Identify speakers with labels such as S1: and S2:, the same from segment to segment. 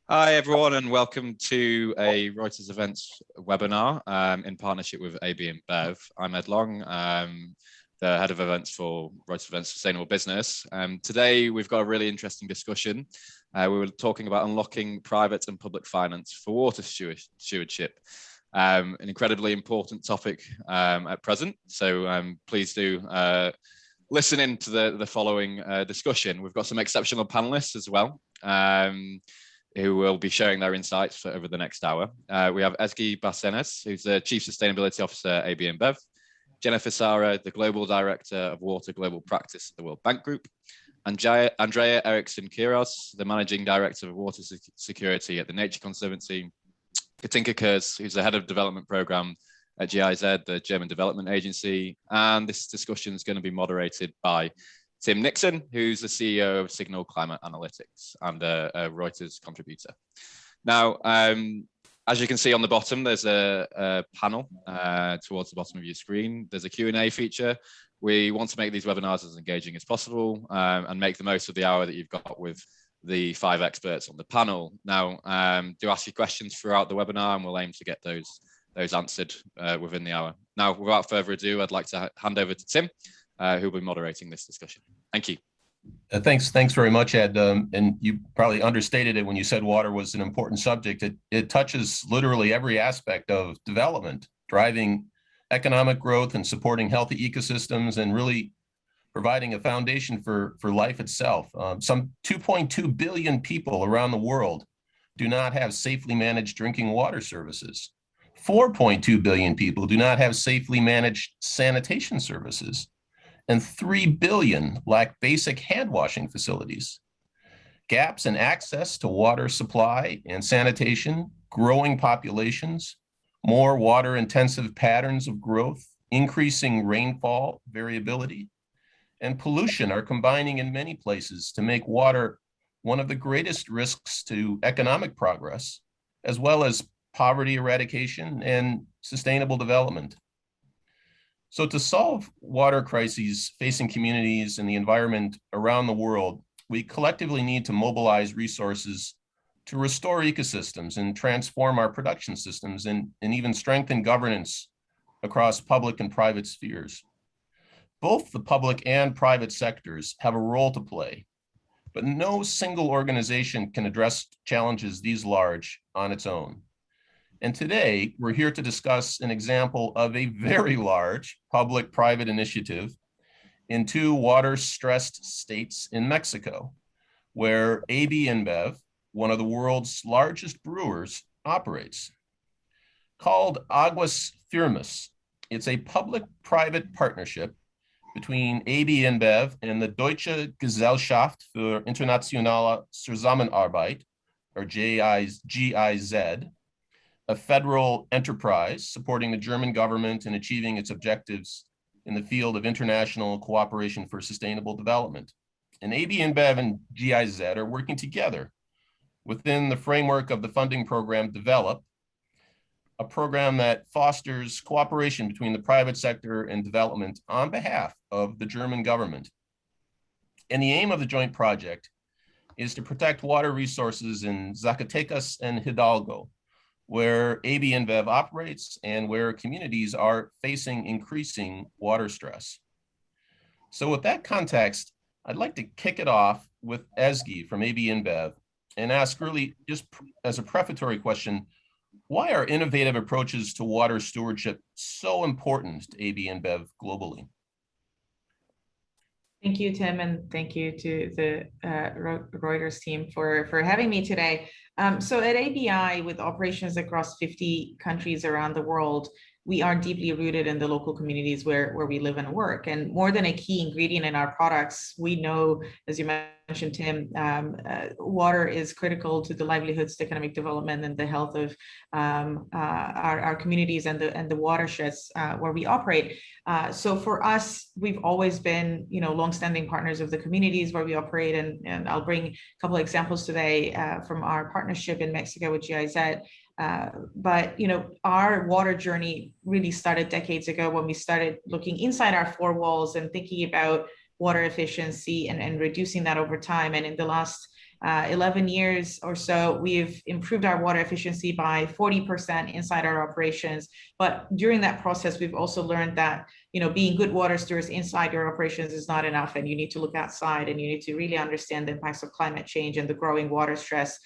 S1: Hi everyone, and welcome to a Reuters Events webinar in partnership with AB and Bev. I'm Ed Long, the head of events for Reuters Events Sustainable Business. Today we've got a really interesting discussion. We were talking about unlocking private and public finance for water stewardship. An incredibly important topic at present, so please do listen in to the following discussion. We've got some exceptional panelists as well, who will be sharing their insights for over the next hour. We have Ezgi Basenes, who's the Chief Sustainability Officer at AB InBev, Jennifer Sara, the Global Director of Water Global Practice at the World Bank Group, and Andrea Eriksson Kiros, the Managing Director of Water Security at the Nature Conservancy, Katinka Kurz, who's the Head of Development Program at GIZ, the German Development Agency, and this discussion is going to be moderated by Tim Nixon, who's the CEO of Signal Climate Analytics and a Reuters contributor. Now, as you can see on the bottom, there's a panel towards the bottom of your screen. There's a Q&A feature. We want to make these webinars as engaging as possible and make the most of the hour that you've got with the 5 experts on the panel. Now, do ask your questions throughout the webinar and we'll aim to get those answered within the hour. Now, without further ado, I'd like to hand over to Tim, who will be moderating this discussion. Thank you.
S2: Thanks very much, Ed. And you probably understated it when you said water was an important subject. It touches literally every aspect of development, driving economic growth and supporting healthy ecosystems and really providing a foundation for life itself. Some 2.2 billion people around the world do not have safely managed drinking water services. 4.2 billion people do not have safely managed sanitation services. And 3 billion lack basic hand washing facilities. Gaps in access to water supply and sanitation, growing populations, more water intensive patterns of growth, increasing rainfall variability, and pollution are combining in many places to make water one of the greatest risks to economic progress, as well as poverty eradication and sustainable development. So to solve water crises facing communities and the environment around the world, we collectively need to mobilize resources to restore ecosystems and transform our production systems and even strengthen governance across public and private spheres. Both the public and private sectors have a role to play, but no single organization can address challenges these large on its own. And today, we're here to discuss an example of a very large public-private initiative in 2 water-stressed states in Mexico, where AB InBev, one of the world's largest brewers, operates. Called Aguas Firmes, it's a public-private partnership between AB InBev and the Deutsche Gesellschaft für internationale Zusammenarbeit, or GIZ, a federal enterprise supporting the German government in achieving its objectives in the field of international cooperation for sustainable development. And AB InBev and GIZ are working together within the framework of the funding program DEVELOP, a program that fosters cooperation between the private sector and development on behalf of the German government. And the aim of the joint project is to protect water resources in Zacatecas and Hidalgo, where AB InBev operates and where communities are facing increasing water stress. So with that context, I'd like to kick it off with Ezgi from AB InBev and ask really just as a prefatory question, why are innovative approaches to water stewardship so important to AB InBev globally?
S3: Thank you, Tim, and thank you to the Reuters team for having me today. So at ABI, with operations across 50 countries around the world, we are deeply rooted in the local communities where we live and work. And more than a key ingredient in our products, we know, as you mentioned, Tim, water is critical to the livelihoods, the economic development, and the health of our communities and the watersheds where we operate. So for us, we've always been, longstanding partners of the communities where we operate, and I'll bring a couple of examples today from our partnership in Mexico with GIZ. But our water journey really started decades ago when we started looking inside our 4 walls and thinking about water efficiency and reducing that over time. And in the last 11 years or so, we've improved our water efficiency by 40% inside our operations. But during that process, we've also learned that, you know, being good water stewards inside your operations is not enough, and you need to look outside, and you need to really understand the impacts of climate change and the growing water stress,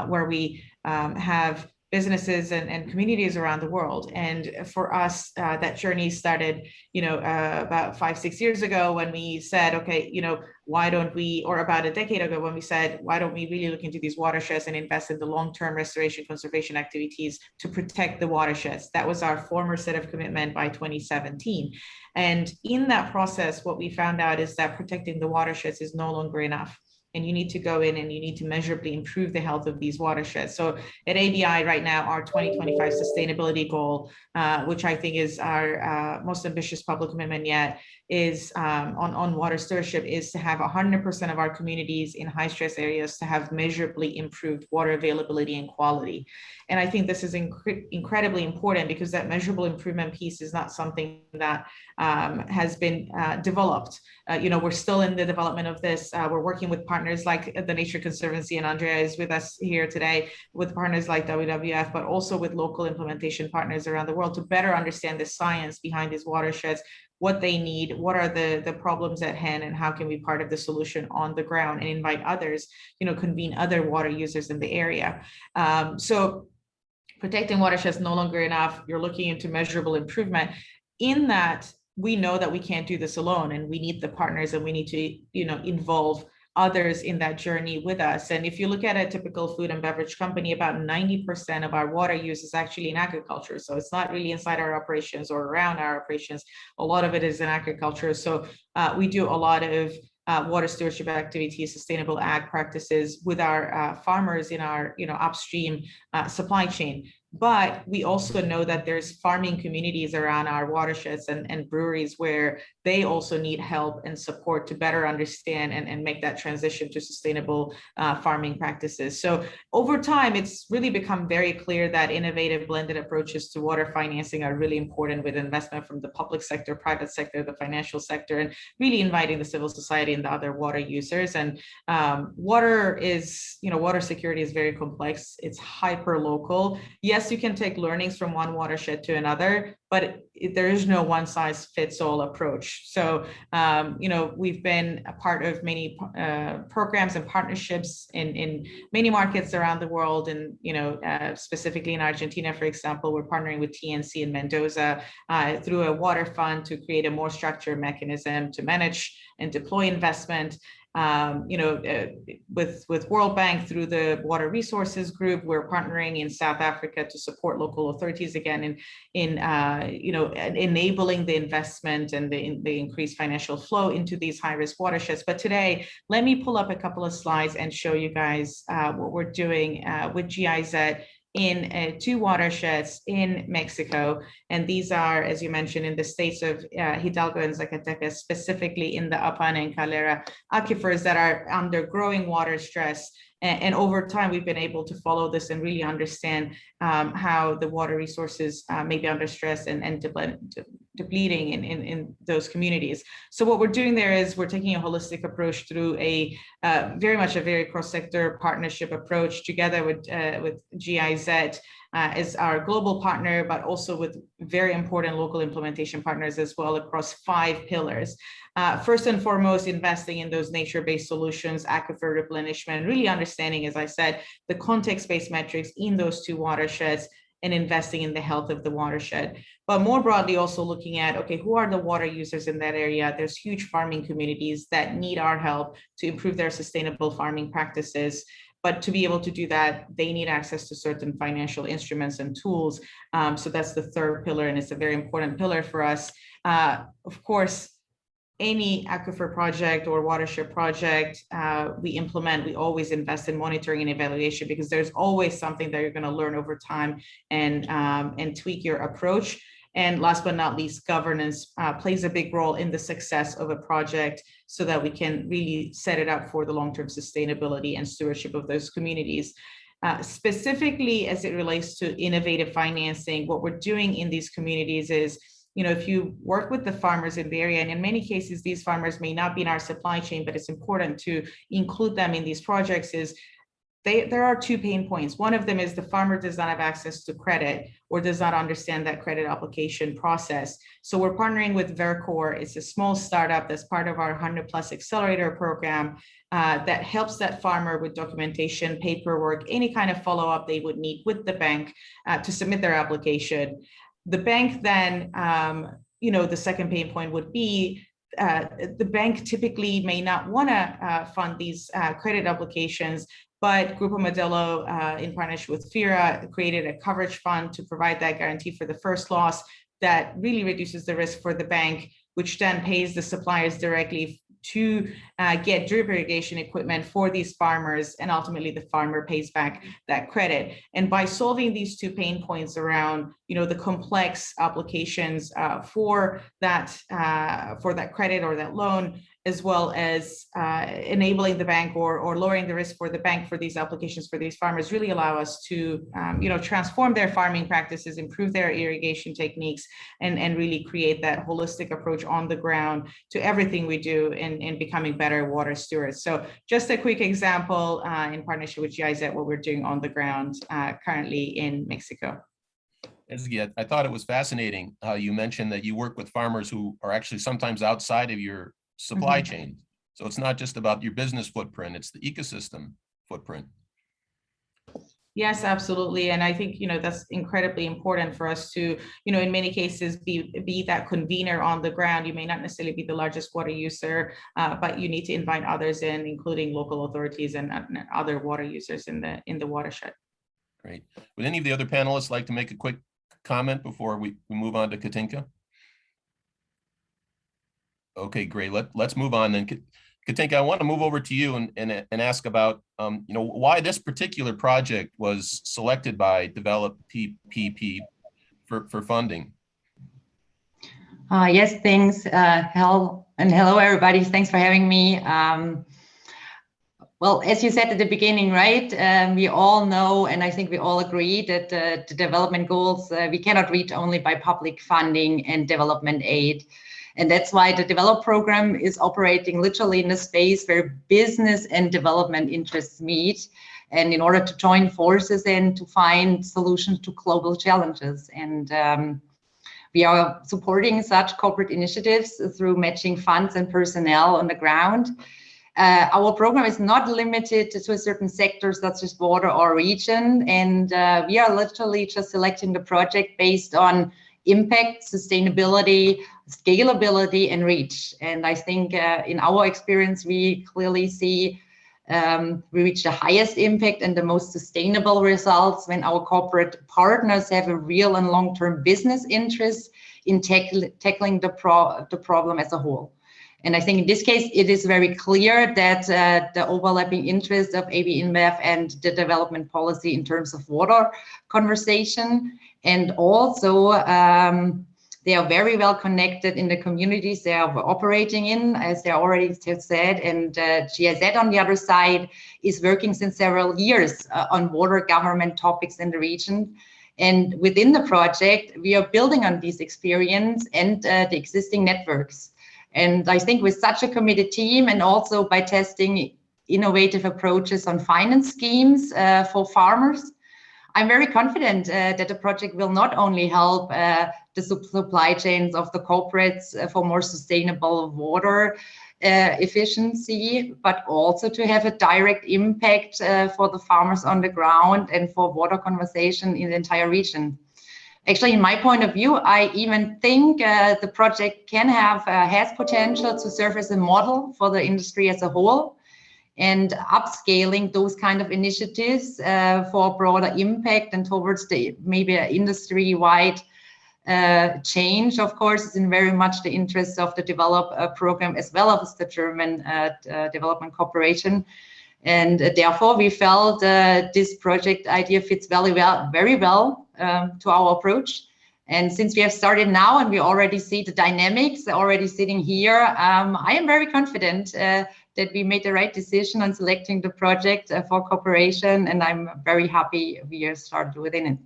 S3: where we have businesses and communities around the world. And for us, that journey started, you know, about 5-6 years ago, when we said, okay, you know, why don't we, or about a decade ago, when we said, why don't we really look into these watersheds and invest in the long-term restoration conservation activities to protect the watersheds? That was our former set of commitment by 2017. And in that process, what we found out is that protecting the watersheds is no longer enough. And you need to go in and you need to measurably improve the health of these watersheds. So at ABI right now, our 2025 sustainability goal, which I think is our most ambitious public commitment yet, is on water stewardship, is to have 100% of our communities in high stress areas to have measurably improved water availability and quality. And I think this is incredibly important, because that measurable improvement piece is not something that has been developed. You know, we're still in the development of this. We're working with partners like the Nature Conservancy, and Andrea is with us here today, with partners like WWF, but also with local implementation partners around the world, to better understand the science behind these watersheds, what they need, what are the problems at hand, and how can we be part of the solution on the ground, and invite others, you know, convene other water users in the area. So protecting watersheds is no longer enough. You're looking into measurable improvement. In that, we know that we can't do this alone, and we need the partners, and we need to, you know, involve others in that journey with us. And if you look at a typical food and beverage company, about 90% of our water use is actually in agriculture. So it's not really inside our operations or around our operations. A lot of it is in agriculture. So we do a lot of water stewardship activities, sustainable ag practices with our farmers in our, you know, upstream supply chain. But we also know that there's farming communities around our watersheds and breweries where they also need help and support to better understand and make that transition to sustainable farming practices. So over time, it's really become very clear that innovative blended approaches to water financing are really important, with investment from the public sector, private sector, the financial sector, and really inviting the civil society and the other water users. And water is, you know, water security is very complex. It's hyper local. Yes, you can take learnings from one watershed to another, but there is no one size fits all approach. So, you know, we've been a part of many programs and partnerships in many markets around the world. And, you know, specifically in Argentina, for example, we're partnering with TNC in Mendoza through a water fund to create a more structured mechanism to manage and deploy investment. You know, with World Bank through the Water Resources Group, we're partnering in South Africa to support local authorities again in you know, enabling the investment and the increased financial flow into these high-risk watersheds. But today, let me pull up a couple of slides and show you guys what we're doing with GIZ in 2 watersheds in Mexico. And these are, as you mentioned, in the states of Hidalgo and Zacatecas, specifically in the Apan and Calera aquifers that are under growing water stress. And over time, we've been able to follow this and really understand how the water resources may be under stress and depleting in those communities. So what we're doing there is we're taking a holistic approach through a very cross-sector partnership approach together with GIZ as our global partner, but also with very important local implementation partners as well across 5 pillars. First and foremost, investing in those nature-based solutions, aquifer replenishment, really understanding, as I said, the context-based metrics in those 2 watersheds, and investing in the health of the watershed. But more broadly, also looking at, okay, who are the water users in that area? There's huge farming communities that need our help to improve their sustainable farming practices. But to be able to do that, they need access to certain financial instruments and tools. So that's the 3rd pillar, and it's a very important pillar for us. Of course, any aquifer project or watershed project we implement, we always invest in monitoring and evaluation, because there's always something that you're going to learn over time and tweak your approach. And last but not least, governance plays a big role in the success of a project, so that we can really set it up for the long-term sustainability and stewardship of those communities. Specifically, as it relates to innovative financing, what we're doing in these communities is if you work with the farmers in the area, and in many cases, these farmers may not be in our supply chain, but it's important to include them in these projects, is there are two pain points. One of them is the farmer does not have access to credit or does not understand that credit application process. So we're partnering with Vercor. It's a small startup that's part of our 100+ accelerator program that helps that farmer with documentation, paperwork, any kind of follow-up they would need with the bank to submit their application. The bank then, the second pain point would be the bank typically may not want to fund these credit applications, but Grupo Modelo, in partnership with FIRA, created a coverage fund to provide that guarantee for the first loss that really reduces the risk for the bank, which then pays the suppliers directly to get drip irrigation equipment for these farmers, and ultimately the farmer pays back that credit. And by solving these two pain points around, the complex applications for that credit or that loan, as well as enabling the bank or lowering the risk for the bank for these applications for these farmers, really allow us to transform their farming practices, improve their irrigation techniques, and really create that holistic approach on the ground to everything we do in becoming better water stewards. So just a quick example in partnership with GIZ, what we're doing on the ground currently in Mexico.
S2: Ezgi, I thought it was fascinating how you mentioned that you work with farmers who are actually sometimes outside of your supply chain. So it's not just about your business footprint, it's the ecosystem footprint.
S3: Yes, absolutely. And I think, that's incredibly important for us to, in many cases, be that convener on the ground. You may not necessarily be the largest water user, but you need to invite others in, including local authorities and other water users in the watershed.
S2: Great. Would any of the other panelists like to make a quick comment before we move on to Katinka? Okay, great. Let's move on then. Katinka, I want to move over to you and ask about why this particular project was selected by Develop PPP for funding.
S4: Yes, thanks. Hello everybody. Thanks for having me. Well, as you said at the beginning, right? We all know, and I think we all agree that the development goals we cannot reach only by public funding and development aid. And that's why the Develop program is operating literally in a space where business and development interests meet, and in order to join forces and to find solutions to global challenges. And we are supporting such corporate initiatives through matching funds and personnel on the ground. Our program is not limited to a certain sector such as water or region, and we are literally just selecting the project based on impact, sustainability, scalability, and reach. And I think in our experience, we clearly see we reach the highest impact and the most sustainable results when our corporate partners have a real and long-term business interest in tackling the problem as a whole. And I think in this case, it is very clear that the overlapping interests of AB InBev and the development policy in terms of water conversation, and also they are very well connected in the communities they are operating in, as they already said. And GIZ on the other side is working since several years on water government topics in the region. And within the project, we are building on this experience and the existing networks. And I think with such a committed team, and also by testing innovative approaches on finance schemes for farmers, I'm very confident that the project will not only help the supply chains of the corporates for more sustainable water efficiency, but also to have a direct impact for the farmers on the ground and for water conservation in the entire region. Actually, in my point of view, I even think the project has potential to serve as a model for the industry as a whole, and upscaling those kind of initiatives for broader impact and towards the maybe industry-wide change, of course, is in very much the interest of the Develop program as well as the German Development Corporation. And therefore, we felt this project idea fits very well to our approach. And since we have started now and we already see the dynamics already sitting here, I am very confident that we made the right decision on selecting the project for cooperation, and I'm very happy we are started within it.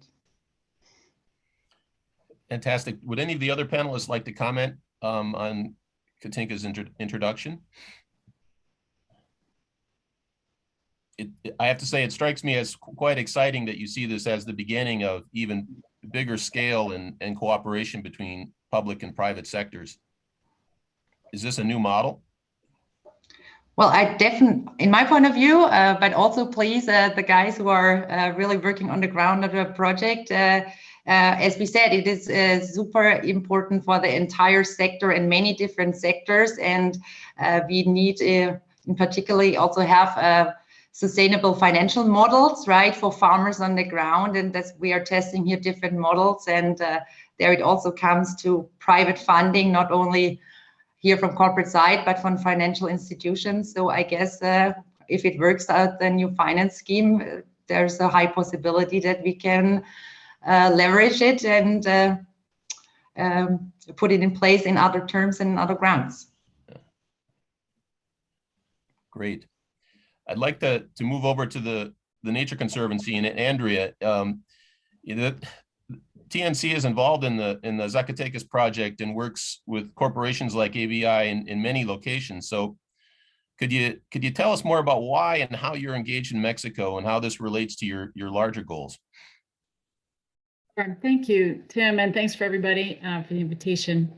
S2: Fantastic. Would any of the other panelists like to comment on Katinka's introduction? I have to say, it strikes me as quite exciting that you see this as the beginning of even bigger scale and cooperation between public and private sectors. Is this a new model?
S4: Well, I definitely, in my point of view, but also please, the guys who are really working on the ground of the project, as we said, it is super important for the entire sector and many different sectors. And we need, in particularly, also have sustainable financial models, right, for farmers on the ground. And that's, we are testing here different models. And there it also comes to private funding, not only here from corporate side, but from financial institutions. So I guess if it works out, the new finance scheme, there's a high possibility that we can leverage it and put it in place in other terms and other grounds.
S2: Great. I'd like to move over to the Nature Conservancy, and Andrea, TNC is involved in the Zacatecas project and works with corporations like ABI in many locations. So could you tell us more about why and how you're engaged in Mexico and how this relates to your larger goals?
S5: Thank you, Tim, and thanks for everybody for the invitation.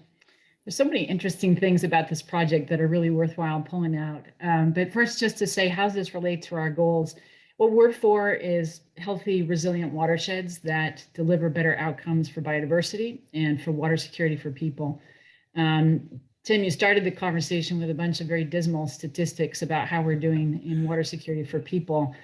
S5: There's so many interesting things about this project that are really worthwhile pulling out. But first, just to say, how does this relate to our goals? What we're for is healthy, resilient watersheds that deliver better outcomes for biodiversity and for water security for people. Tim, you started the conversation with a bunch of very dismal statistics about how we're doing in water security for people.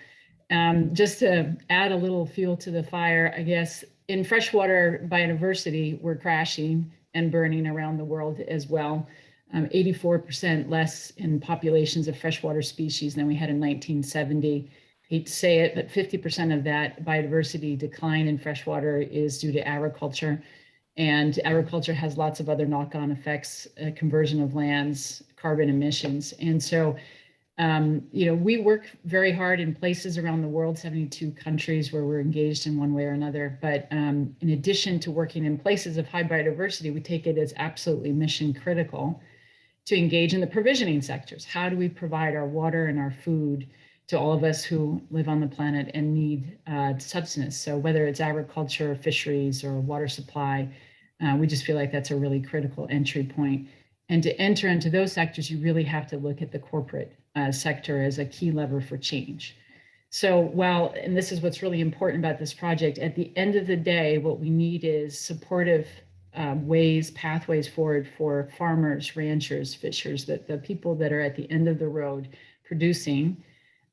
S5: Just to add a little fuel to the fire, I guess, in freshwater biodiversity, we're crashing and burning around the world as well. 84% less in populations of freshwater species than we had in 1970. Hate to say it, but 50% of that biodiversity decline in freshwater is due to agriculture. And agriculture has lots of other knock-on effects, conversion of lands, carbon emissions. And so, we work very hard in places around the world, 72 countries where we're engaged in one way or another. But in addition to working in places of high biodiversity, we take it as absolutely mission critical to engage in the provisioning sectors. How do we provide our water and our food to all of us who live on the planet and need subsistence? So whether it's agriculture, fisheries, or water supply, we just feel like that's a really critical entry point. And to enter into those sectors, you really have to look at the corporate sector as a key lever for change. So while, and this is what's really important about this project, at the end of the day, what we need is supportive pathways forward for farmers, ranchers, fishers, the people that are at the end of the road producing.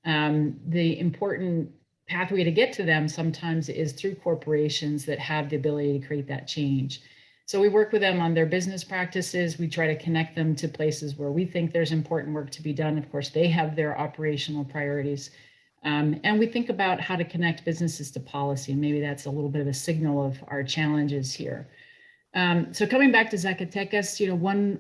S5: The important pathway to get to them sometimes is through corporations that have the ability to create that change. So we work with them on their business practices. We try to connect them to places where we think there's important work to be done. Of course, they have their operational priorities. And we think about how to connect businesses to policy. And maybe that's a little bit of a signal of our challenges here. So coming back to Zacatecas,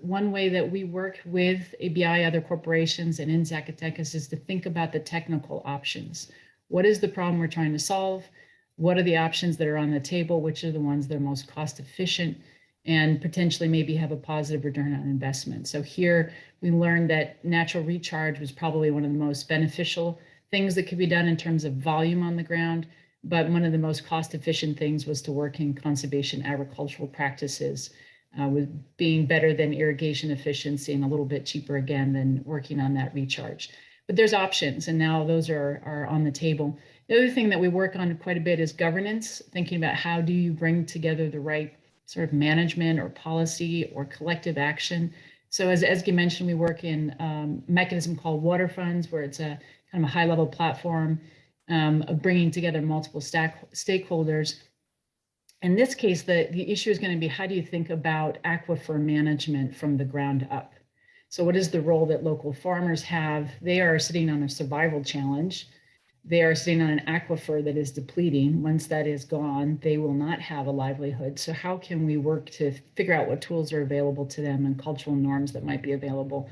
S5: one way that we work with ABI, other corporations, and in Zacatecas is to think about the technical options. What is the problem we're trying to solve? What are the options that are on the table? Which are the ones that are most cost efficient and potentially maybe have a positive return on investment? So here we learned that natural recharge was probably one of the most beneficial things that could be done in terms of volume on the ground. But one of the most cost-efficient things was to work in conservation agricultural practices, with being better than irrigation efficiency and a little bit cheaper again than working on that recharge. But there's options, and now those are on the table. The other thing that we work on quite a bit is governance, thinking about how do you bring together the right sort of management or policy or collective action. So as Ezgi mentioned, we work in a mechanism called water funds, where it's a kind of a high-level platform of bringing together multiple stakeholders. In this case, the issue is going to be, how do you think about aquifer management from the ground up? So what is the role that local farmers have? They are sitting on a survival challenge. They are sitting on an aquifer that is depleting. Once that is gone, they will not have a livelihood. So how can we work to figure out what tools are available to them and cultural norms that might be available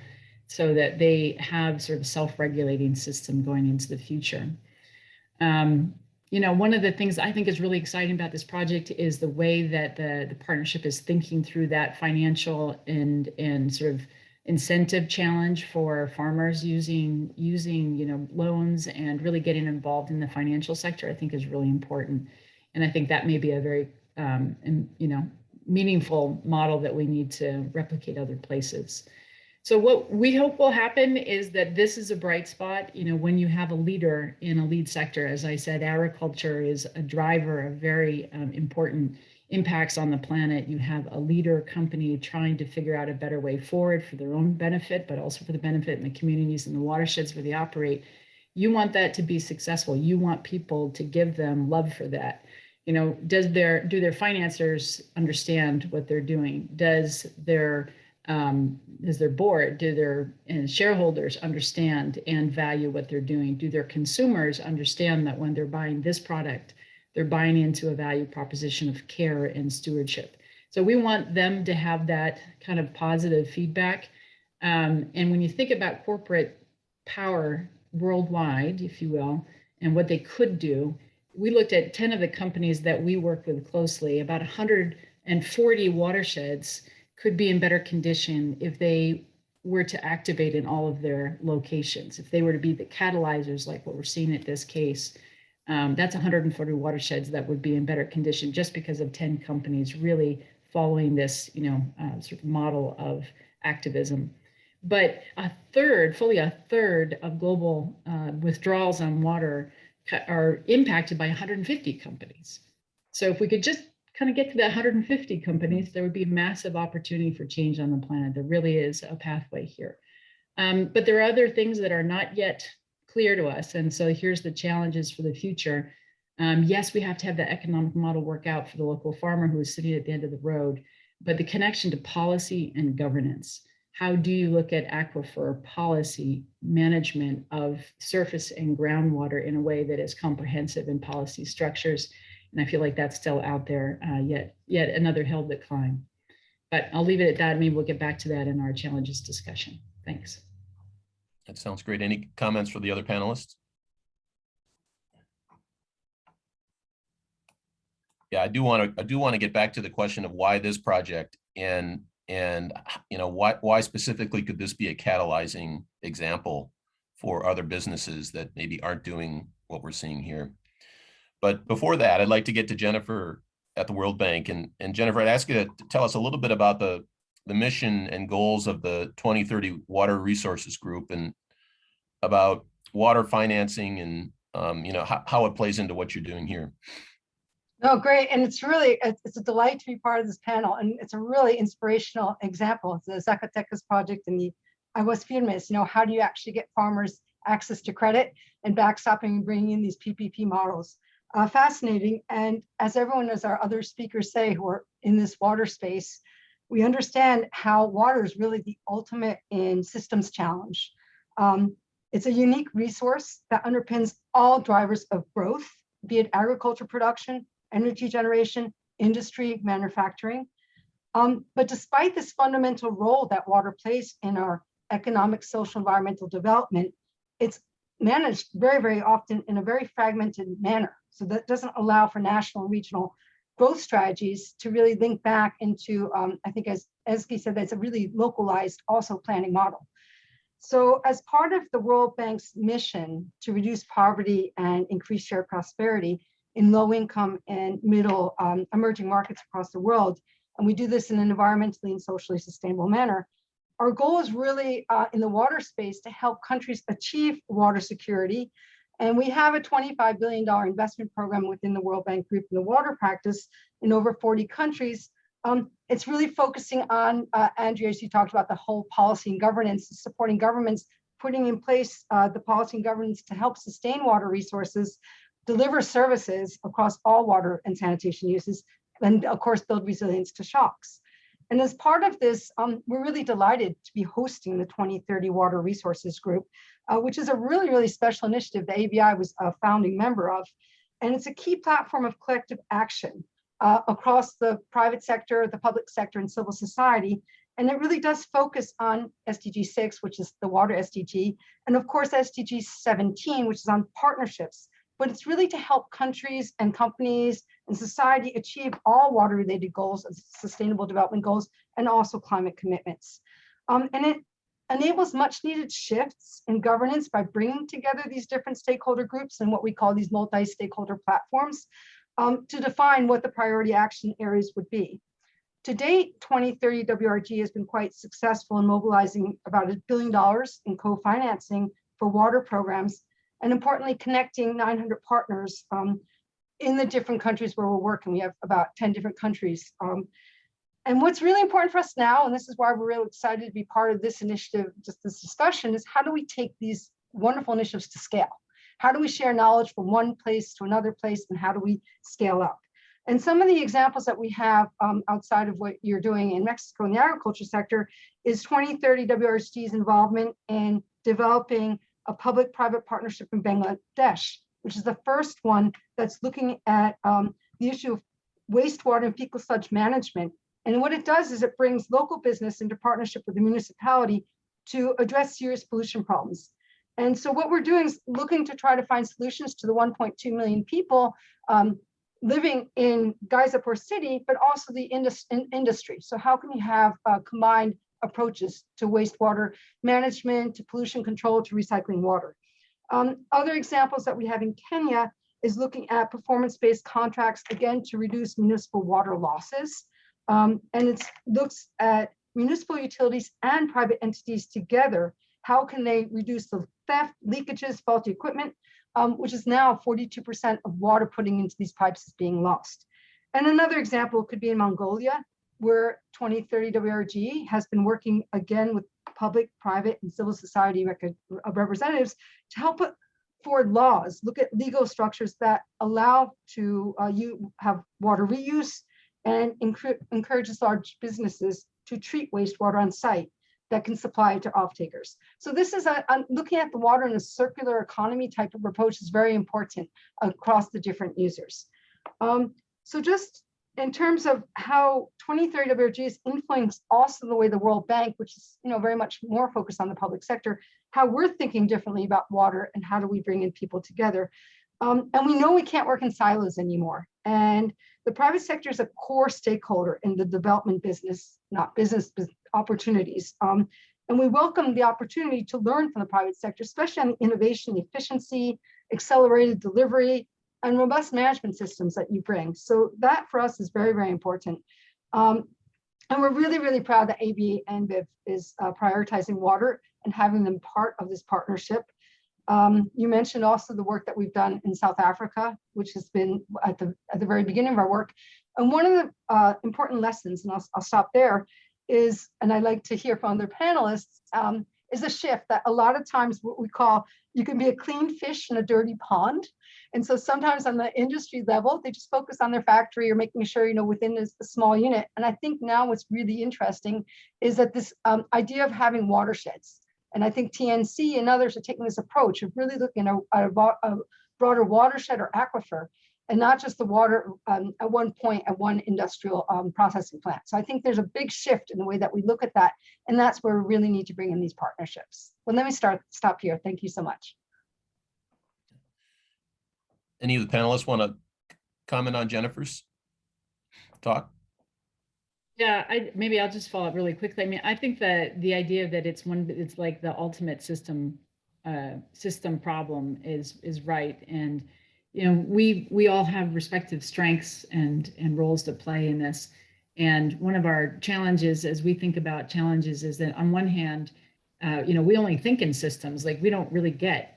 S5: so that they have sort of self-regulating system going into the future? one of the things I think is really exciting about this project is the way that the partnership is thinking through that financial and sort of incentive challenge for farmers using loans and really getting involved in the financial sector. I think is really important, and I think that may be a very meaningful model that we need to replicate other places. So what we hope will happen is that this is a bright spot. When you have a leader in a lead sector, as I said, agriculture is a driver of very important impacts on the planet. You have a leader company trying to figure out a better way forward for their own benefit, but also for the benefit in the communities and the watersheds where they operate. You want that to be successful. You want people to give them love for that. Do their financiers understand what they're doing? Does their board, do their shareholders understand and value what they're doing? Do their consumers understand that when they're buying this product, they're buying into a value proposition of care and stewardship? So we want them to have that kind of positive feedback. And when you think about corporate power worldwide, if you will, and what they could do, we looked at 10 of the companies that we work with closely. About 140 watersheds could be in better condition if they were to activate in all of their locations. If they were to be the catalyzers, like what we're seeing at this case, that's 140 watersheds that would be in better condition just because of 10 companies really following this, sort of model of activism. But fully a third of global withdrawals on water are impacted by 150 companies. So if we could just kind of get to that 150 companies, there would be massive opportunity for change on the planet. There really is a pathway here. But there are other things that are not yet clear to us. And so here's the challenges for the future. Yes, we have to have the economic model work out for the local farmer who is sitting at the end of the road, but the connection to policy and governance. How do you look at aquifer policy management of surface and groundwater in a way that is comprehensive in policy structures? And I feel like that's still out there, yet another hill to climb. But I'll leave it at that. Maybe we'll get back to that in our challenges discussion. Thanks.
S2: That sounds great. Any comments for the other panelists? Yeah, I do want to get back to the question of why this project and why specifically could this be a catalyzing example for other businesses that maybe aren't doing what we're seeing here. But before that, I'd like to get to Jennifer at the World Bank. And Jennifer, I'd ask you to tell us a little bit about the mission and goals of the 2030 Water Resources Group and about water financing and how it plays into what you're doing here.
S6: Oh, great. And it's a delight to be part of this panel. And it's a really inspirational example. It's the Zacatecas project and the Aguas Firmes. How do you actually get farmers access to credit and backstopping and bringing in these PPP models? Fascinating. And as everyone, as our other speakers say, who are in this water space, we understand how water is really the ultimate in systems challenge. It's a unique resource that underpins all drivers of growth, be it agriculture production, energy generation, industry, manufacturing. But despite this fundamental role that water plays in our economic, social, environmental development, it's managed very, very often in a very fragmented manner. So that doesn't allow for national and regional growth strategies to really link back into, I think as Ezgi said, that's a really localized also planning model. So as part of the World Bank's mission to reduce poverty and increase shared prosperity in low income and middle emerging markets across the world, and we do this in an environmentally and socially sustainable manner, our goal is really in the water space to help countries achieve water security. And we have a $25 billion investment program within the World Bank Group in the water practice in over 40 countries. It's really focusing on, Andrea, as you talked about, the whole policy and governance, supporting governments, putting in place the policy and governance to help sustain water resources, deliver services across all water and sanitation uses, and of course, build resilience to shocks. And as part of this, we're really delighted to be hosting the 2030 Water Resources Group, which is a really, really special initiative that ABI was a founding member of. And it's a key platform of collective action across the private sector, the public sector, and civil society. And it really does focus on SDG 6, which is the water SDG, and of course, SDG 17, which is on partnerships but it's really to help countries and companies and society achieve all water-related goals, sustainable development goals, and also climate commitments. And it enables much needed shifts in governance by bringing together these different stakeholder groups and what we call these multi-stakeholder platforms to define what the priority action areas would be. To date, 2030 WRG has been quite successful in mobilizing about $1 billion in co-financing for water programs, and importantly, connecting 900 partners in the different countries where we're working. We have about 10 different countries. And what's really important for us now, and this is why we're really excited to be part of this initiative, just this discussion, is how do we take these wonderful initiatives to scale? How do we share knowledge from one place to another place, and how do we scale up? And some of the examples that we have outside of what you're doing in Mexico in the agriculture sector is 2030 WRG's involvement in developing a public-private partnership in Bangladesh, which is the first one that's looking at the issue of wastewater and fecal sludge management. And what it does is it brings local business into partnership with the municipality to address serious pollution problems. And so what we're doing is looking to try to find solutions to the 1.2 million people living in Gazipur city, but also the industry. So how can you have combined approaches to wastewater management, to pollution control, to recycling water? Other examples that we have in Kenya is looking at performance-based contracts, again, to reduce municipal water losses. And it looks at municipal utilities and private entities together. How can they reduce the theft, leakages, faulty equipment, which is now 42% of water putting into these pipes is being lost. And another example could be in Mongolia, where 2030 WRG has been working again with public, private, and civil society representatives to help put forward laws, look at legal structures that allow to you have water reuse and encourages large businesses to treat wastewater on site that can supply to off-takers. So this is looking at the water in a circular economy type of approach is very important across the different users. So just in terms of how 2030 WRG is influenced also the way the World Bank, which is very much more focused on the public sector, how we're thinking differently about water and how do we bring in people together. And we know we can't work in silos anymore. And the private sector is a core stakeholder in the development business, not business opportunities. And we welcome the opportunity to learn from the private sector, especially on the innovation, efficiency, accelerated delivery, and robust management systems that you bring. So that for us is very, very important. And we're really, really proud that AB and BIV is prioritizing water and having them part of this partnership. You mentioned also the work that we've done in South Africa, which has been at the very beginning of our work. And one of the important lessons, and I'll stop there, is, and I like to hear from other panelists, is a shift that a lot of times what we call, you can be a clean fish in a dirty pond. And so sometimes on the industry level, they just focus on their factory or making sure, within this small unit. And I think now what's really interesting is that this idea of having watersheds, and I think TNC and others are taking this approach of really looking at a broader watershed or aquifer, and not just the water at one point at one industrial processing plant. So I think there's a big shift in the way that we look at that, and that's where we really need to bring in these partnerships. Well, let me stop here. Thank you so much.
S2: Any of the panelists want to comment on Jennifer's talk?
S5: Yeah, maybe I'll just follow up really quickly. I mean, I think that the idea that it's like the ultimate system problem is right. And we all have respective strengths and roles to play in this. And one of our challenges, as we think about challenges, is that on one hand, we only think in systems. Like we don't really get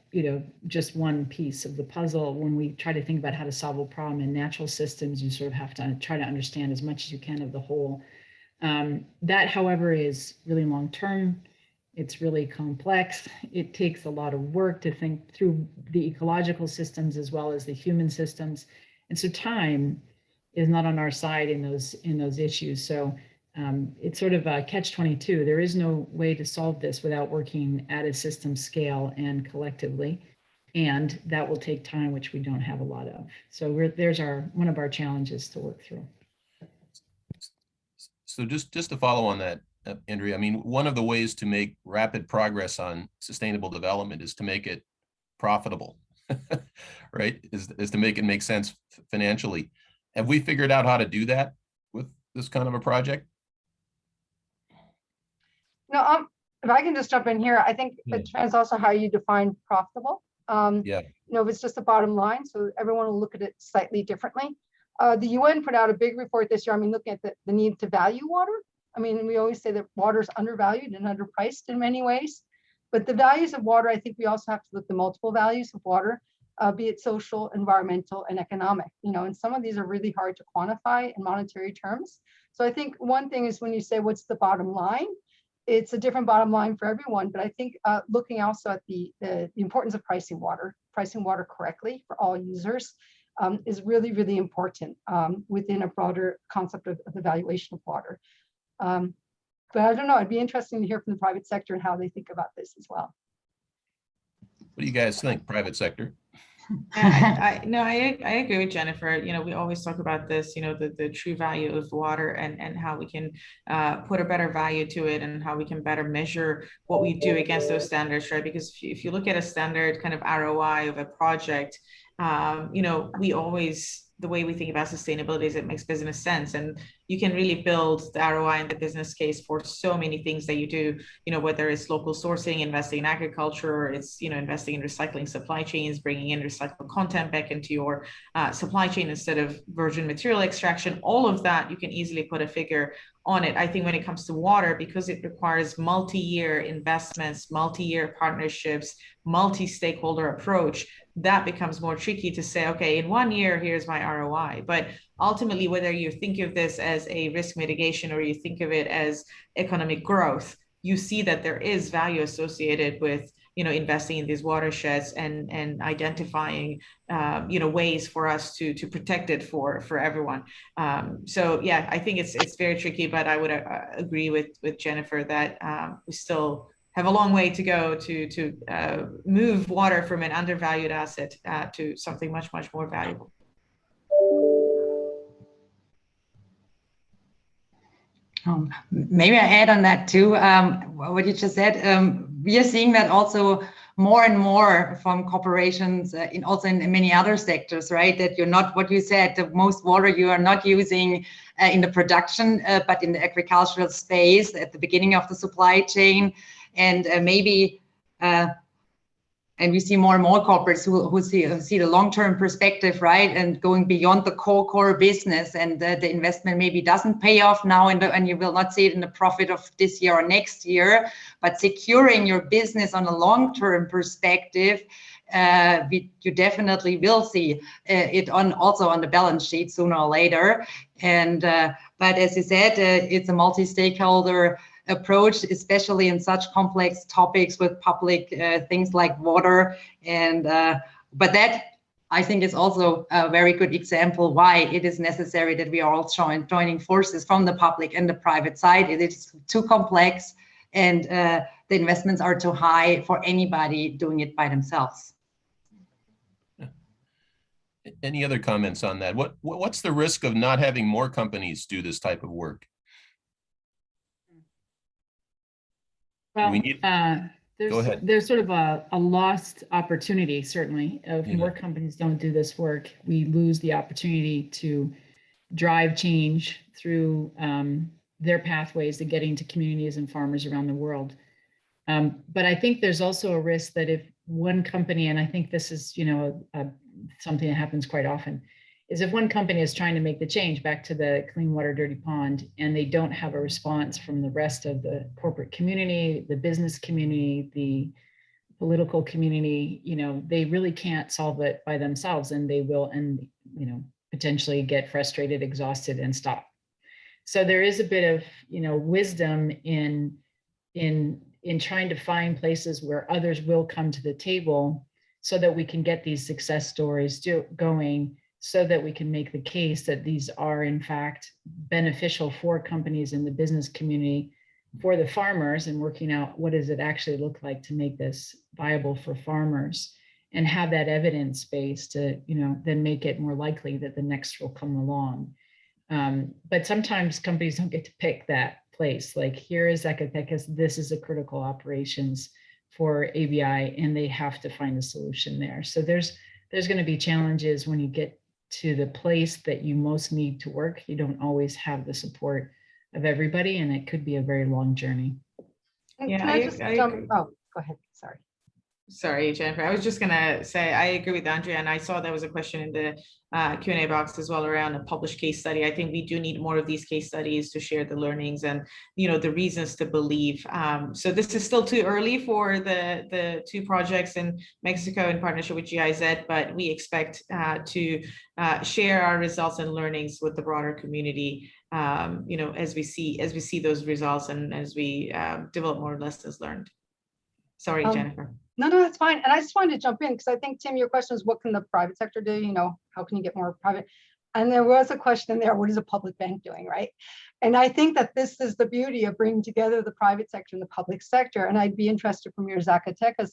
S5: just one piece of the puzzle. When we try to think about how to solve a problem in natural systems, you sort of have to try to understand as much as you can of the whole. That, however, is really long-term. It's really complex. It takes a lot of work to think through the ecological systems as well as the human systems. And so time is not on our side in those issues. So it's sort of a catch-22. There is no way to solve this without working at a system scale and collectively. And that will take time, which we don't have a lot of. So there's one of our challenges to work through.
S2: So just to follow on that, Andrea, I mean, one of the ways to make rapid progress on sustainable development is to make it profitable. right? Is to make it make sense financially. Have we figured out how to do that with this kind of a project?
S6: No, if I can just jump in here, I think
S2: Yeah.
S6: it depends also how you define profitable.
S2: Yeah.
S6: If it's just the bottom line, so everyone will look at it slightly differently. The UN put out a big report this year. I mean, looking at the need to value water. I mean, we always say that water is undervalued and underpriced in many ways, but the values of water, I think we also have to look at the multiple values of water, be it social, environmental, and economic. And some of these are really hard to quantify in monetary terms. So I think one thing is when you say what's the bottom line, it's a different bottom line for everyone. But I think looking also at the importance of pricing water correctly for all users is really, really important within a broader concept of the valuation of water. But I don't know, it'd be interesting to hear from the private sector and how they think about this as well.
S2: What do you guys think, private sector?
S3: I agree with Jennifer. We always talk about this, the true value of water and how we can put a better value to it and how we can better measure what we do against those standards, right? Because if you look at a standard kind of ROI of a project, we always, the way we think about sustainability is it makes business sense, and you can really build the ROI and the business case for so many things that you do, whether it's local sourcing, investing in agriculture, or it's, investing in recycling supply chains, bringing in recycled content back into your supply chain instead of virgin material extraction. All of that, you can easily put a figure on it. I think when it comes to water, because it requires multi-year investments, multi-year partnerships, multi-stakeholder approach, that becomes more tricky to say, okay, in 1 year, here's my ROI. But ultimately, whether you think of this as a risk mitigation or you think of it as economic growth, you see that there is value associated with, investing in these watersheds and identifying, ways for us to protect it for everyone. So yeah, I think it's very tricky, but I would agree with Jennifer that we still have a long way to go to move water from an undervalued asset to something much, much more valuable.
S4: Maybe I add on that too, what you just said. We are seeing that also more and more from corporations, also in many other sectors, right? That you're not, what you said, the most water you are not using in the production, but in the agricultural space at the beginning of the supply chain. And maybe, and we see more and more corporates who see the long-term perspective, right? And going beyond the core business, and the investment maybe doesn't pay off now, and you will not see it in the profit of this year or next year, but securing your business on a long-term perspective, you definitely will see it also on the balance sheet sooner or later. And but as you said, it's a multi-stakeholder approach, especially in such complex topics with public things like water. And but that, I think, is also a very good example why it is necessary that we are all joining forces from the public and the private side. It is too complex, and the investments are too high for anybody doing it by themselves.
S2: Any other comments on that? What's the risk of not having more companies do this type of work?
S5: Well,
S2: Go ahead.
S5: There's sort of a lost opportunity, certainly. If more companies don't do this work, we lose the opportunity to drive change through their pathways to getting to communities and farmers around the world. But I think there's also a risk that if one company, and I think this is, something that happens quite often, is if one company is trying to make the change back to the clean water, dirty pond, and they don't have a response from the rest of the corporate community, the business community, the political community, they really can't solve it by themselves, and they will, and potentially get frustrated, exhausted, and stop. So there is a bit of, wisdom in trying to find places where others will come to the table so that we can get these success stories going, so that we can make the case that these are in fact beneficial for companies in the business community, for the farmers, and working out what does it actually look like to make this viable for farmers, and have that evidence base to, then make it more likely that the next will come along. But sometimes companies don't get to pick that place. Like, here is Zacatecas, this is a critical operations for ABI, and they have to find a solution there. So there's going to be challenges when you get to the place that you most need to work. You don't always have the support of everybody, and it could be a very long journey.
S3: Yeah,
S6: Can I just jump? Oh, go ahead. Sorry.
S3: Sorry, Jennifer. I was just going to say, I agree with Andrea, and I saw there was a question in the Q&A box as well around a published case study. I think we do need more of these case studies to share the learnings and, you know, the reasons to believe. So this is still too early for the 2 projects in Mexico in partnership with GIZ, but we expect to share our results and learnings with the broader community, you know, as we see those results and as we develop more lessons learned. Sorry, Jennifer.
S6: No, that's fine. And I just wanted to jump in because I think, Tim, your question is what can the private sector do? You know, how can you get more private? And there was a question there, what is a public bank doing, right? And I think that this is the beauty of bringing together the private sector and the public sector. And I'd be interested from your Zacatecas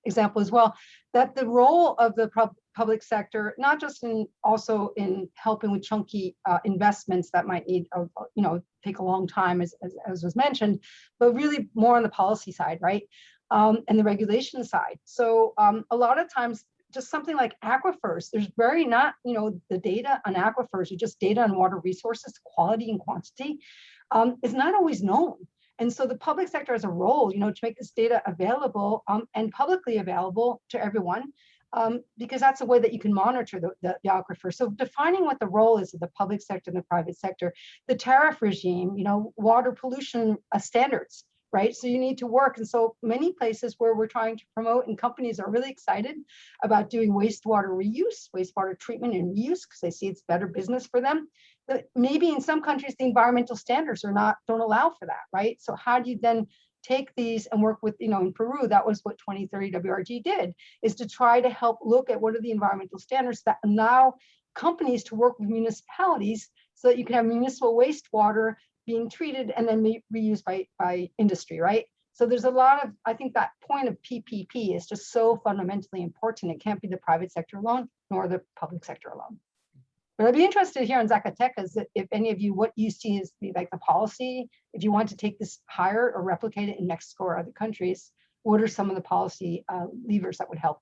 S6: example as well, that the role of the public sector, not just also in helping with chunky investments that might need, you know, take a long time as was mentioned, but really more on the policy side, right? And the regulation side. So a lot of times, just something like aquifers, there's not, you know, the data on aquifers or just data on water resources, quality and quantity, is not always known. And so the public sector has a role, you know, to make this data available and publicly available to everyone, because that's a way that you can monitor the aquifer. So defining what the role is of the public sector and the private sector, the tariff regime, you know, water pollution standards, right? So you need to work. And so many places where we're trying to promote and companies are really excited about doing wastewater reuse, wastewater treatment and reuse, because they see it's better business for them. But maybe in some countries, the environmental standards don't allow for that, right? So how do you then take these and work with, you know, in Peru, that was what 2030 WRG did, is to try to help look at what are the environmental standards that allow companies to work with municipalities so that you can have municipal wastewater being treated and then reused by industry, right? So there's a lot of, I think that point of PPP is just so fundamentally important. It can't be the private sector alone, nor the public sector alone. But I'd be interested here in Zacatecas, if any of you, what you see is like the policy, if you want to take this higher or replicate it in Mexico or other countries, what are some of the policy levers that would help?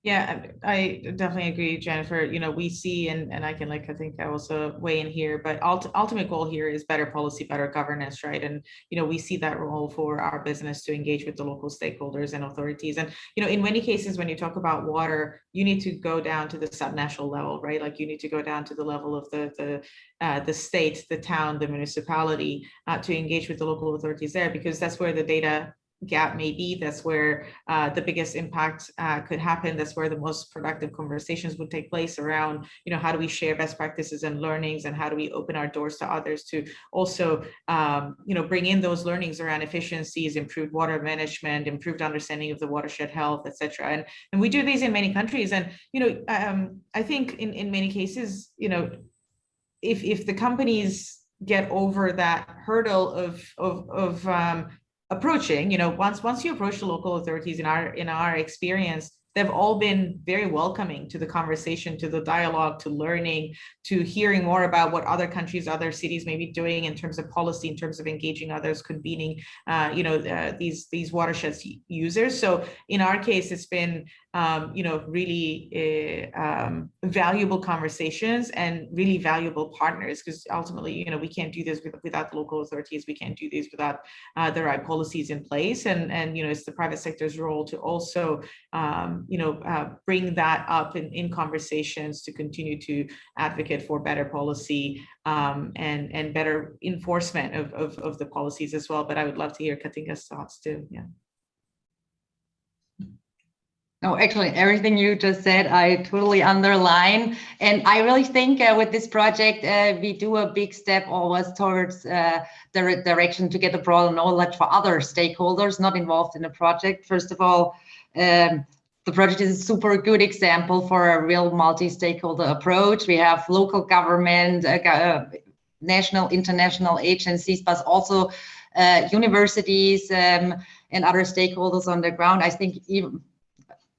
S3: Yeah, I definitely agree, Jennifer. You know, we see, and I can I think I also weigh in here, but ultimate goal here is better policy, better governance, right? And, you know, we see that role for our business to engage with the local stakeholders and authorities. And, you know, in many cases, when you talk about water, you need to go down to the subnational level, right? Like you need to go down to the level of the state, the town, the municipality to engage with the local authorities there, because that's where the data gap may be. That's where the biggest impact could happen. That's where the most productive conversations would take place around, you know, how do we share best practices and learnings, and how do we open our doors to others to also, you know, bring in those learnings around efficiencies, improved water management, improved understanding of the watershed health, etc. And we do these in many countries. And, you know, I think in many cases, you know, if the companies get over that hurdle of approaching, you know, once you approach the local authorities, in our experience, they've all been very welcoming to the conversation, to the dialogue, to learning, to hearing more about what other countries, other cities may be doing in terms of policy, in terms of engaging others, convening, you know, these watersheds users. So in our case, it's been, you know, really valuable conversations and really valuable partners, because ultimately, you know, we can't do this without the local authorities. We can't do this without the right policies in place. And you know, it's the private sector's role to also, you know, bring that up in conversations, to continue to advocate for better policy and better enforcement of the policies as well. But I would love to hear Katinka's thoughts too. Yeah.
S4: No, actually, everything you just said, I totally underline. And I really think with this project, we do a big step always towards the direction to get a broader knowledge for other stakeholders not involved in the project. First of all, the project is a super good example for a real multi-stakeholder approach. We have local government, national, international agencies, but also universities and other stakeholders on the ground. I think even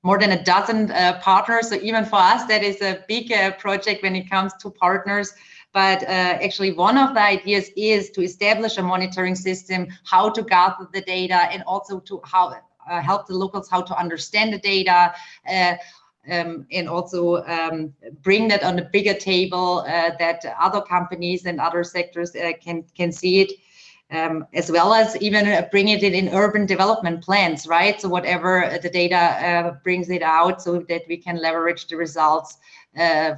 S4: more than a dozen partners. So even for us, that is a big project when it comes to partners. But actually, one of the ideas is to establish a monitoring system, how to gather the data, and also to help the locals how to understand the data, and also bring that on a bigger table that other companies and other sectors can see it. As well as even bring it in urban development plans, right? So whatever the data brings it out, so that we can leverage the results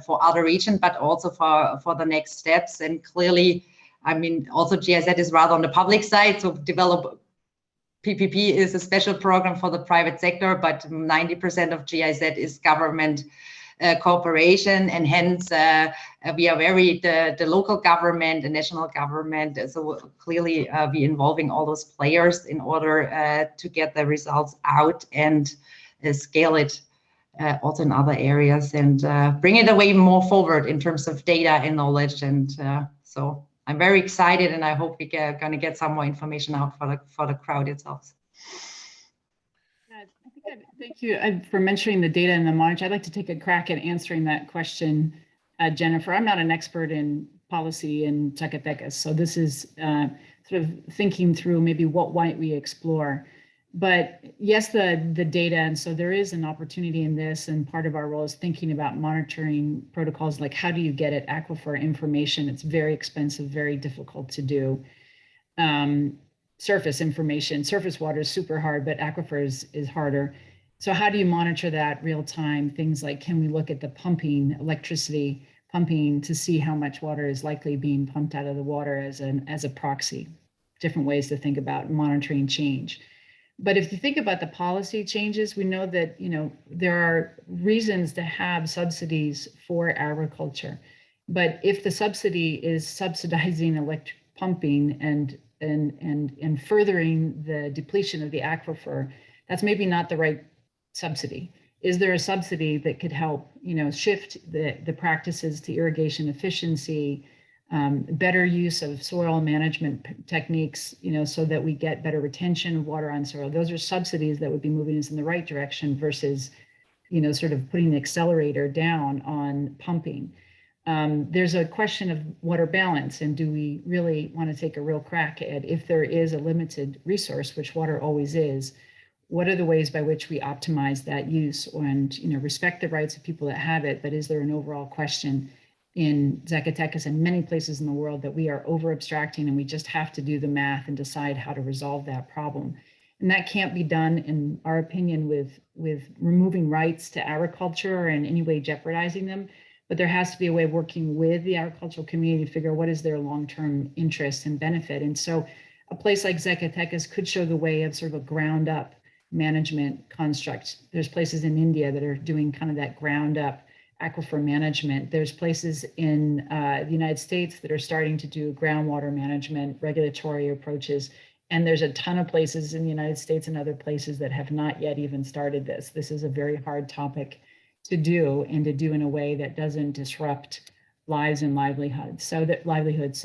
S4: for other regions, but also for the next steps. And clearly, I mean, also GIZ is rather on the public side, so develop PPP is a special program for the private sector, but 90% of GIZ is government cooperation, and hence we are the local government and national government, so clearly we involving all those players in order to get the results out and scale it also in other areas, and bring it away more forward in terms of data and knowledge. And so I'm very excited, and I hope we are going to get some more information out for the crowd itself.
S5: Thank you for mentioning the data and the monitor. I'd like to take a crack at answering that question, Jennifer. I'm not an expert in policy in Zacatecas, so this is sort of thinking through maybe what might we explore. But yes, the data, and so there is an opportunity in this, and part of our role is thinking about monitoring protocols, like how do you get at aquifer information? It's very expensive, very difficult to do. Surface information, surface water is super hard, but aquifers is harder. So how do you monitor that real time? Things like, can we look at the pumping, electricity pumping, to see how much water is likely being pumped out of the water as a proxy? Different ways to think about monitoring change. But if you think about the policy changes, we know that, you know, there are reasons to have subsidies for agriculture. But if the subsidy is subsidizing electric pumping and furthering the depletion of the aquifer, that's maybe not the right subsidy. Is there a subsidy that could help, you know, shift the practices to irrigation efficiency, better use of soil management techniques, you know, so that we get better retention of water on soil? Those are subsidies that would be moving us in the right direction versus, you know, sort of putting the accelerator down on pumping. There's a question of water balance, and do we really want to take a real crack at, if there is a limited resource, which water always is, what are the ways by which we optimize that use and, you know, respect the rights of people that have it? But is there an overall question in Zacatecas and many places in the world that we are over abstracting, and we just have to do the math and decide how to resolve that problem? And that can't be done, in our opinion, with removing rights to agriculture or in any way jeopardizing them. But there has to be a way of working with the agricultural community to figure out what is their long-term interest and benefit. And so a place like Zacatecas could show the way of sort of a ground up management construct. There's places in India that are doing kind of that ground up aquifer management. There's places in the United States that are starting to do groundwater management, regulatory approaches. And there's a ton of places in the United States and other places that have not yet even started this. This is a very hard topic to do, and to do in a way that doesn't disrupt lives and livelihoods. So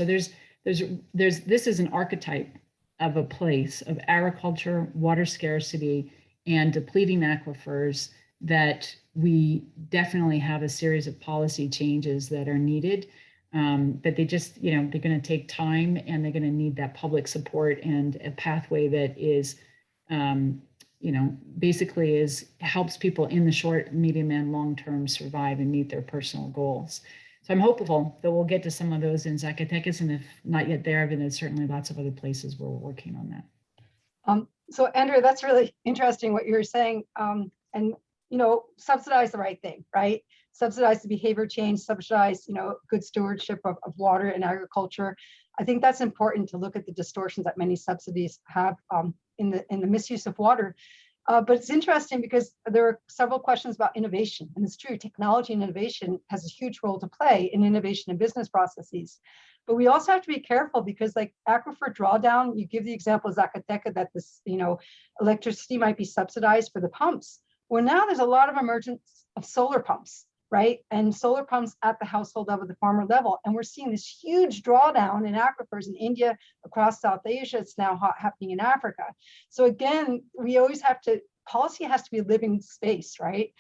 S5: this is an archetype of a place of agriculture, water scarcity, and depleting aquifers that we definitely have a series of policy changes that are needed. But they just, you know, they're going to take time, and they're going to need that public support and a pathway that is, you know, basically helps people in the short, medium, and long term survive and meet their personal goals. So I'm hopeful that we'll get to some of those in Zacatecas, and if not yet there, then there's certainly lots of other places where we're working on that.
S6: So Andrew, that's really interesting what you're saying. And, you know, subsidize the right thing, right? Subsidize the behavior change, subsidize, you know, good stewardship of water and agriculture. I think that's important to look at the distortions that many subsidies have in the misuse of water. But it's interesting because there are several questions about innovation, and it's true, technology and innovation has a huge role to play in innovation and business processes. But we also have to be careful, because like aquifer drawdown, you give the example of Zacatecas that this, you know, electricity might be subsidized for the pumps. Well, now there's a lot of emergence of solar pumps, right? And solar pumps at the household level, the farmer level. And we're seeing this huge drawdown in aquifers in India, across South Asia. It's now happening in Africa. So again, we always have to policy has to be a living space, right?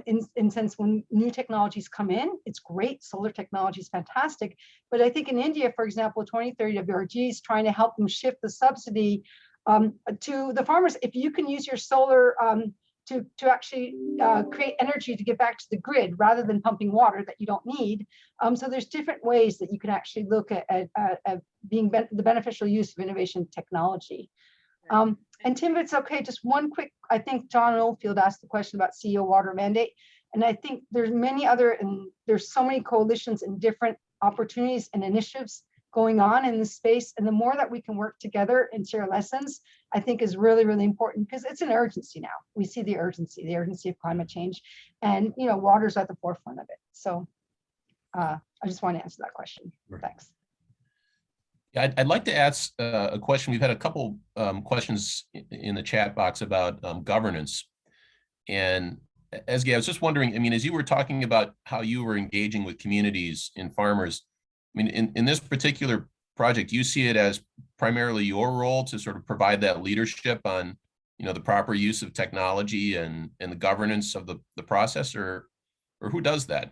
S6: In sense, when new technologies come in, it's great. Solar technology is fantastic. But I think in India, for example, 2030 WRG is trying to help them shift the subsidy to the farmers. If you can use your solar to actually create energy to give back to the grid rather than pumping water that you don't need. So there's different ways that you can actually look at being the beneficial use of innovation technology. And Tim, if it's okay, just one quick, I think John Oldfield asked the question about CEO water mandate. And I think there's many other, and there's so many coalitions and different opportunities and initiatives going on in this space. And the more that we can work together and share lessons, I think is really, really important, because it's an urgency now. We see the urgency of climate change, and water's at the forefront of it. So I just want to answer that question. Sure. Thanks.
S2: Yeah, I'd like to ask a question. We've had a couple questions in the chat box about governance. And Ezgi, I was just wondering, I mean, as you were talking about how you were engaging with communities and farmers, I mean, in this particular project, do you see it as primarily your role to sort of provide that leadership on, the proper use of technology and the governance of the process, or who does that?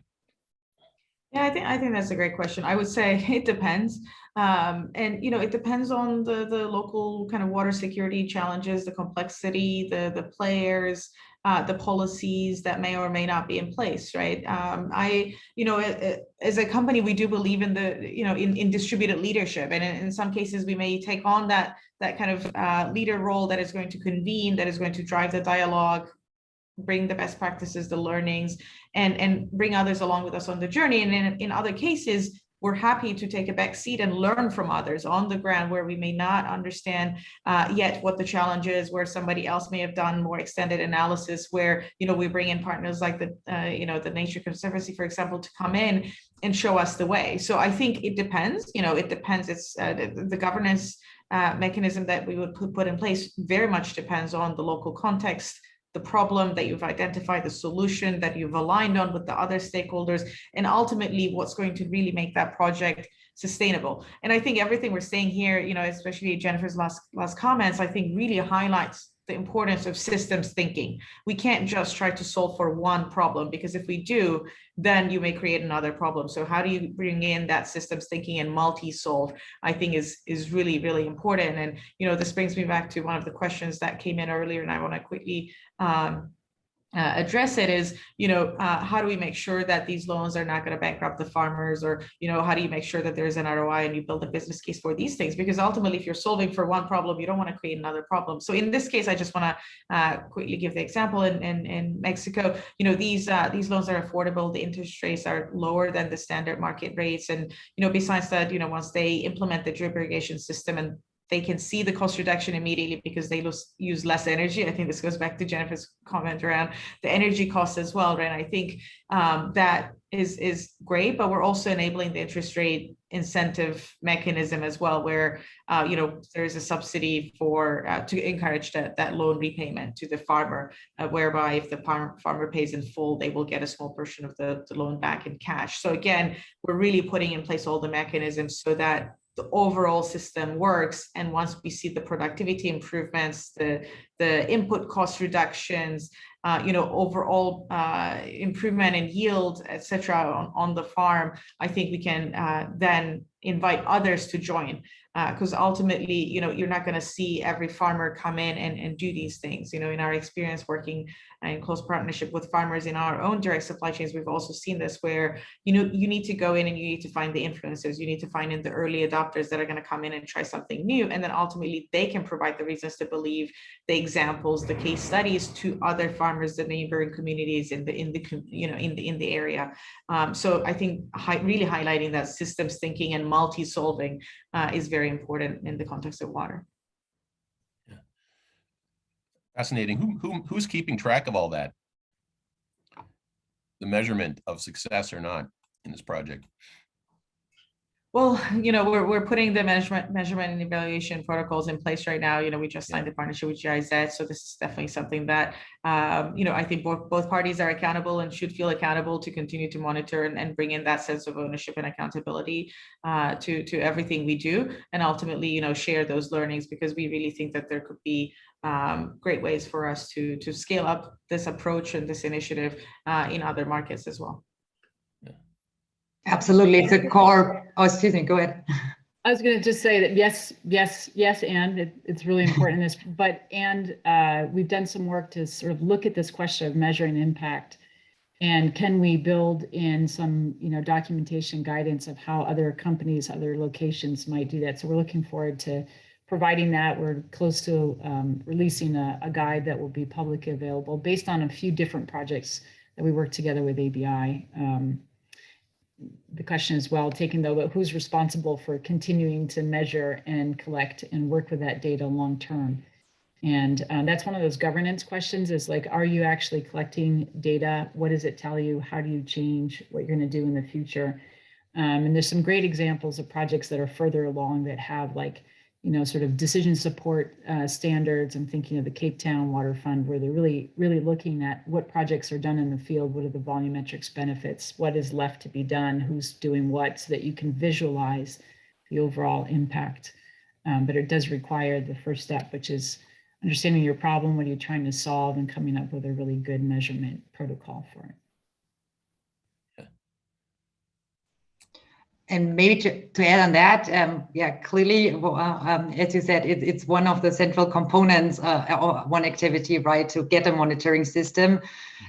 S3: Yeah, I think that's a great question. I would say it depends. And it depends on the local kind of water security challenges, the complexity, the players, the policies that may or may not be in place, right? As a company, we do believe in in distributed leadership, and in some cases we may take on that kind of leader role that is going to convene, that is going to drive the dialogue, bring the best practices, the learnings, and bring others along with us on the journey. And in other cases, we're happy to take a back seat and learn from others on the ground where we may not understand yet what the challenge is, where somebody else may have done more extended analysis, where we bring in partners like the Nature Conservancy, for example, to come in and show us the way. So I think it depends. It depends. It's the governance mechanism that we would put in place very much depends on the local context, the problem that you've identified, the solution that you've aligned on with the other stakeholders, and ultimately what's going to really make that project sustainable. And I think everything we're saying here, especially Jennifer's last comments, I think really highlights the importance of systems thinking. We can't just try to solve for one problem, because if we do, then you may create another problem. So how do you bring in that systems thinking and multi-solve, I think is really, really important. And, this brings me back to one of the questions that came in earlier, and I want to quickly address it, is, how do we make sure that these loans are not going to bankrupt the farmers, or, how do you make sure that there's an ROI and you build a business case for these things? Because ultimately, if you're solving for one problem, you don't want to create another problem. So in this case, I just want to quickly give the example in Mexico. These loans are affordable. The interest rates are lower than the standard market rates. And, besides that, once they implement the drip irrigation system, and they can see the cost reduction immediately because they use less energy. I think this goes back to Jennifer's comment around the energy costs as well, right? I think that is great, but we're also enabling the interest rate incentive mechanism as well, where there is a subsidy for to encourage that loan repayment to the farmer, whereby if the farmer pays in full, they will get a small portion of the loan back in cash. So again, we're really putting in place all the mechanisms so that the overall system works. And once we see the productivity improvements, the input cost reductions, overall improvement in yield, et cetera, on the farm, I think we can then invite others to join. Because ultimately, you're not going to see every farmer come in and do these things. In our experience working in close partnership with farmers in our own direct supply chains, we've also seen this, where you need to go in and you need to find the influencers, you need to find in the early adopters that are going to come in and try something new, and then ultimately they can provide the reasons to believe, the examples, the case studies to other farmers, the neighboring communities in the area. So I think really highlighting that systems thinking and multi-solving is very important in the context of water.
S2: Yeah. Fascinating. Who's keeping track of all that? The measurement of success or not in this project?
S3: Well, we're putting the measurement and evaluation protocols in place right now. We just signed a partnership with GIZ, so this is definitely something that I think both parties are accountable and should feel accountable to continue to monitor and bring in that sense of ownership and accountability to everything we do, and ultimately share those learnings, because we really think that there could be great ways for us to scale up this approach and this initiative in other markets as well.
S4: Absolutely, it's a core. Oh, excuse me, go ahead.
S5: I was going to just say that yes, and it's really important in this, we've done some work to sort of look at this question of measuring impact, and can we build in some, documentation guidance of how other companies, other locations might do that. So we're looking forward to providing that. We're close to releasing a guide that will be publicly available based on a few different projects that we work together with ABI. The question is well taken though, but who's responsible for continuing to measure and collect and work with that data long term? And that's one of those governance questions, is like, are you actually collecting data? What does it tell you? How do you change what you're going to do in the future? And there's some great examples of projects that are further along that have sort of decision support standards. I'm thinking of the Cape Town Water Fund, where they're really looking at what projects are done in the field, what are the volumetrics benefits, what is left to be done, who's doing what, so that you can visualize the overall impact. But it does require the first step, which is understanding your problem, what are you trying to solve, and coming up with a really good measurement protocol for it.
S4: And maybe to add on that, clearly, as you said, it's one of the central components, or one activity, right, to get a monitoring system,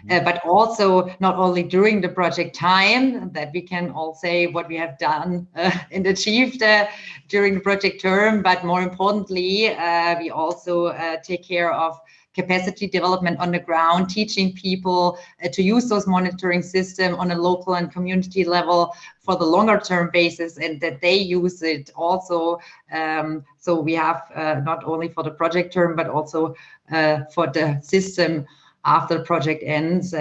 S4: but also not only during the project time, that we can all say what we have done and achieved during the project term, but more importantly, we also take care of capacity development on the ground, teaching people to use those monitoring systems on a local and community level for the longer term basis, and that they use it also. So we have not only for the project term, but also for the system after the project ends.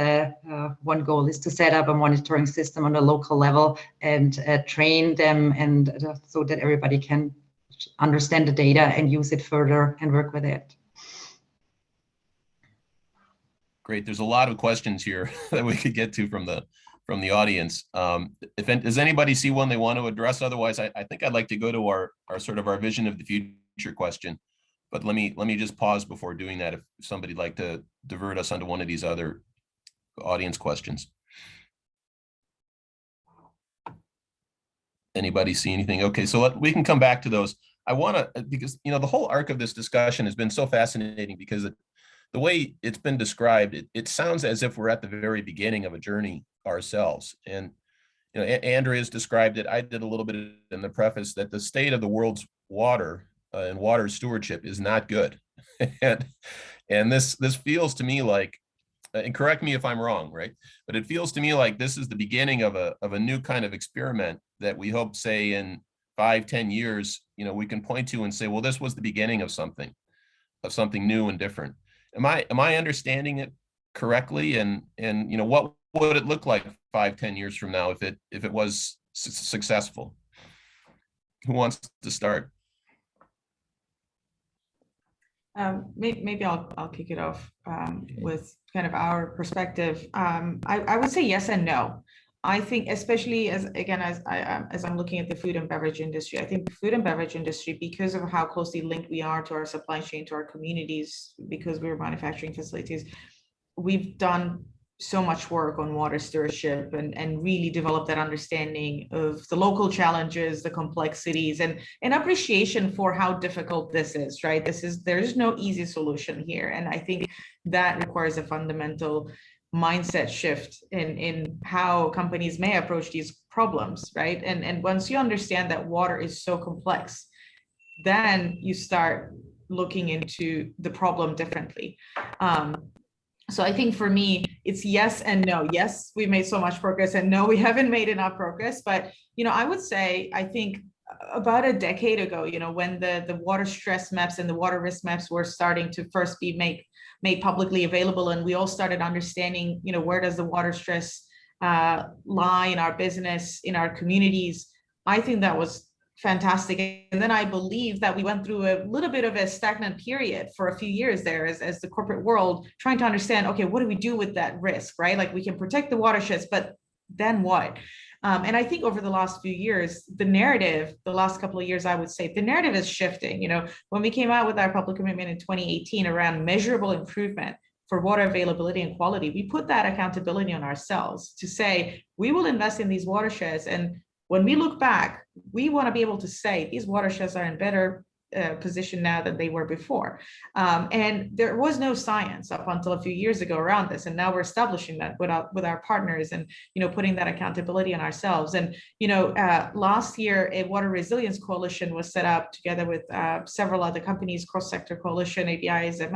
S4: One goal is to set up a monitoring system on a local level and train them, and so that everybody can understand the data and use it further and work with it.
S2: Great. There's a lot of questions here that we could get to from the audience. Does anybody see one they want to address? Otherwise, I think I'd like to go to our vision of the future question. But let me just pause before doing that if somebody'd like to divert us onto one of these other audience questions. Anybody see anything? Okay, so we can come back to those. I want to, because the whole arc of this discussion has been so fascinating, because the way it's been described, it sounds as if we're at the very beginning of a journey ourselves. And Andrea's described it. I did a little bit in the preface that the state of the world's water and water stewardship is not good. and this feels to me like, and correct me if I'm wrong, right? But it feels to me like this is the beginning of a new kind of experiment that we hope, say, in 5-10 years, we can point to and say, well, this was the beginning of something new and different. Am I understanding it correctly? And what would it look like 5-10 years from now if it was successful? Who wants to start?
S3: Maybe I'll kick it off with kind of our perspective. I would say yes and no. I think, especially as I'm looking at the food and beverage industry, I think the food and beverage industry, because of how closely linked we are to our supply chain, to our communities, because we're manufacturing facilities, we've done so much work on water stewardship and really developed that understanding of the local challenges, the complexities, and appreciation for how difficult this is, right? There's no easy solution here. And I think that requires a fundamental mindset shift in how companies may approach these problems, right? And once you understand that water is so complex, then you start looking into the problem differently. So I think for me, it's yes and no. Yes, we made so much progress, and no, we haven't made enough progress. But I would say, I think about a decade ago, when the water stress maps and the water risk maps were starting to first be made publicly available, and we all started understanding, where does the water stress lie in our business, in our communities. I think that was fantastic. And then I believe that we went through a little bit of a stagnant period for a few years there as the corporate world trying to understand, okay, what do we do with that risk, right? Like, we can protect the watersheds, but then what? And I think over the last few years, the narrative, the last couple of years, I would say the narrative is shifting. When we came out with our public commitment in 2018 around measurable improvement for water availability and quality, we put that accountability on ourselves to say, we will invest in these watersheds. And when we look back, we want to be able to say these watersheds are in better position now than they were before. And there was no science up until a few years ago around this. And now we're establishing that with our partners and, putting that accountability on ourselves. And, last year, a water resilience coalition was set up together with several other companies, cross-sector coalition. ABI is a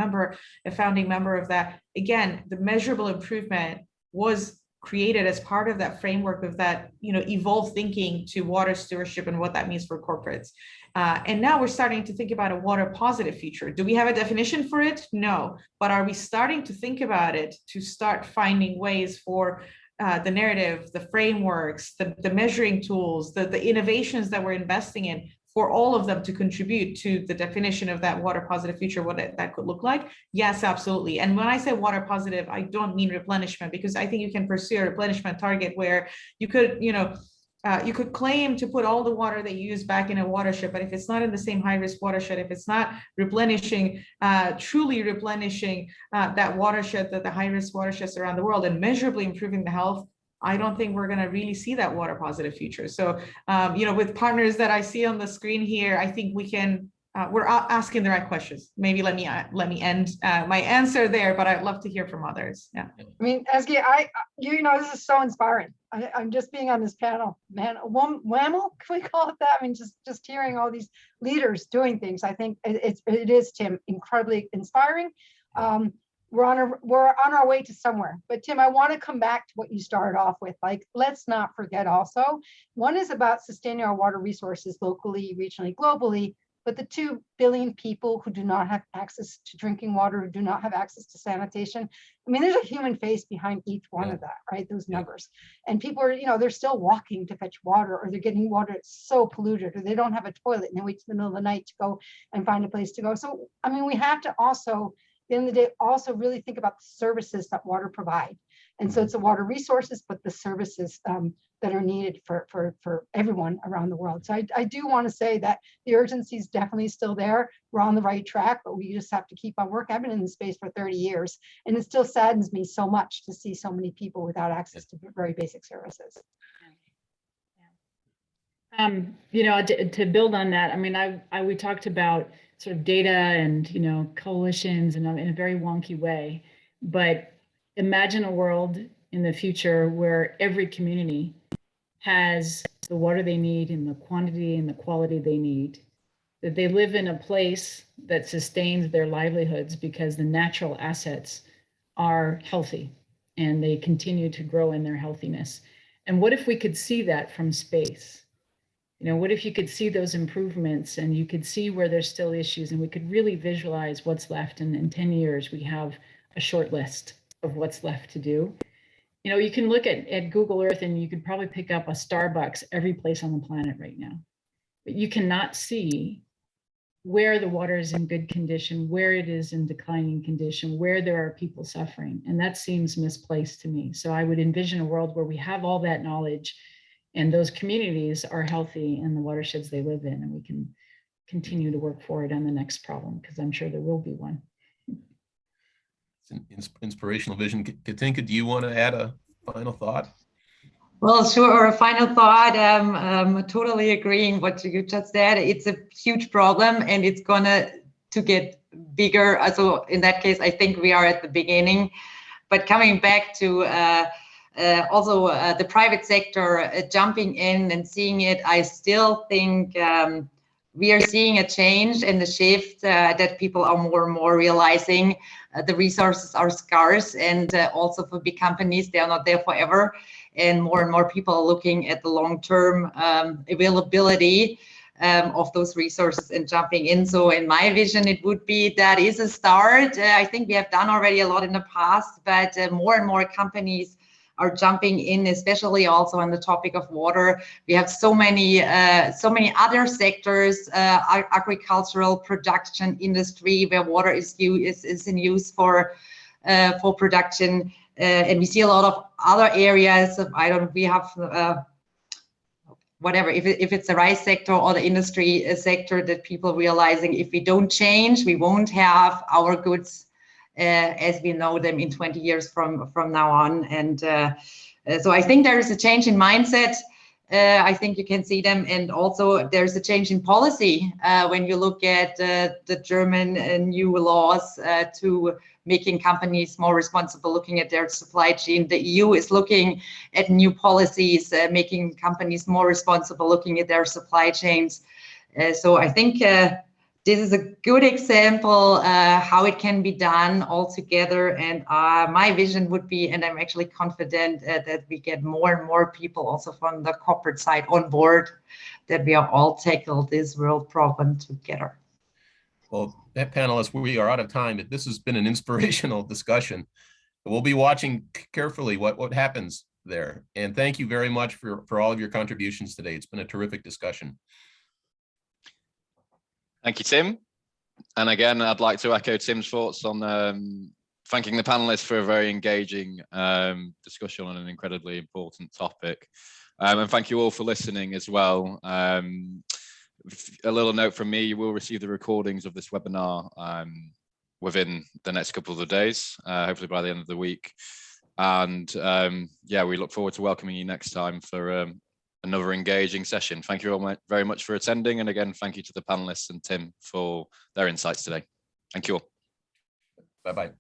S3: founding member of that. Again, the measurable improvement was created as part of that framework of that, evolved thinking to water stewardship and what that means for corporates. And now we're starting to think about a water positive future. Do we have a definition for it? No, but are we starting to think about it to start finding ways for the narrative, the frameworks, the measuring tools, the innovations that we're investing in, for all of them to contribute to the definition of that water positive future, what that could look like? Yes, absolutely. And when I say water positive, I don't mean replenishment, because I think you can pursue a replenishment target where you could, you could claim to put all the water that you use back in a watershed, but if it's not in the same high-risk watershed, if it's not replenishing, truly replenishing that watershed, the high-risk watersheds around the world, and measurably improving the health, I don't think we're going to really see that water positive future. So, with partners that I see on the screen here, I think we can, we're asking the right questions. Maybe let me end my answer there, but I'd love to hear from others. Yeah.
S6: I mean, Ezgi, this is so inspiring. I'm just being on this panel, man, whammo, can we call it that? I mean, just hearing all these leaders doing things, I think it is, Tim, incredibly inspiring. We're on our way to somewhere. But Tim, I want to come back to what you started off with. Like, let's not forget also, one is about sustaining our water resources locally, regionally, globally, but the 2 billion people who do not have access to drinking water, who do not have access to sanitation. I mean, there's a human face behind each one of that, right? Those numbers. And people are, they're still walking to fetch water, or they're getting water that's so polluted, or they don't have a toilet and they wait to the middle of the night to go and find a place to go. So, I mean, we have to also, at the end of the day, also really think about the services that water provide. And so it's the water resources, but the services that are needed for everyone around the world. So I do want to say that the urgency is definitely still there. We're on the right track, but we just have to keep on working. I've been in this space for 30 years, and it still saddens me so much to see so many people without access to very basic services.
S5: To build on that, I mean, we talked about sort of data and, coalitions in a very wonky way, but imagine a world in the future where every community has the water they need in the quantity and the quality they need, that they live in a place that sustains their livelihoods because the natural assets are healthy and they continue to grow in their healthiness. And what if we could see that from space? What if you could see those improvements and you could see where there's still issues, and we could really visualize what's left, and in 10 years we have a short list of what's left to do. You can look at Google Earth and you could probably pick up a Starbucks every place on the planet right now, but you cannot see where the water is in good condition, where it is in declining condition, where there are people suffering. And that seems misplaced to me. So I would envision a world where we have all that knowledge and those communities are healthy in the watersheds they live in, and we can continue to work forward on the next problem, because I'm sure there will be one.
S2: It's an inspirational vision. Katinka, do you want to add a final thought?
S4: Well, sure. A final thought. Totally agreeing what you just said. It's a huge problem, and it's gonna get bigger. So in that case, I think we are at the beginning. But coming back to also the private sector jumping in and seeing it, I still think we are seeing a change and a shift that people are more and more realizing the resources are scarce, and also for big companies, they are not there forever. And more people are looking at the long-term availability of those resources and jumping in. So in my vision, it would be that is a start. I think we have done already a lot in the past, but more and more companies are jumping in, especially also on the topic of water. We have so many other sectors, agricultural, production, industry, where water is in use for production. And we see a lot of other areas of, I don't know, we have whatever, if it's the rice sector or the industry sector, that people realizing if we don't change, we won't have our goods as we know them in 20 years from now on. And so I think there is a change in mindset. I think you can see them, and also there's a change in policy when you look at the German new laws to making companies more responsible, looking at their supply chain. The EU is looking at new policies, making companies more responsible, looking at their supply chains. So I think this is a good example how it can be done all together. And my vision would be, and I'm actually confident that we get more and more people also from the corporate side on board, that we are all tackle this world problem together.
S2: Well, panelists, we are out of time, but this has been an inspirational discussion. We'll be watching carefully what happens there. And thank you very much for all of your contributions today. It's been a terrific discussion.
S1: Thank you, Tim. And again, I'd like to echo Tim's thoughts on thanking the panelists for a very engaging discussion on an incredibly important topic. And thank you all for listening as well. A little note from me, you will receive the recordings of this webinar within the next couple of days, hopefully by the end of the week. And yeah, we look forward to welcoming you next time for another engaging session. Thank you all very much for attending. And again, thank you to the panelists and Tim for their insights today. Thank you all.
S2: Bye-bye.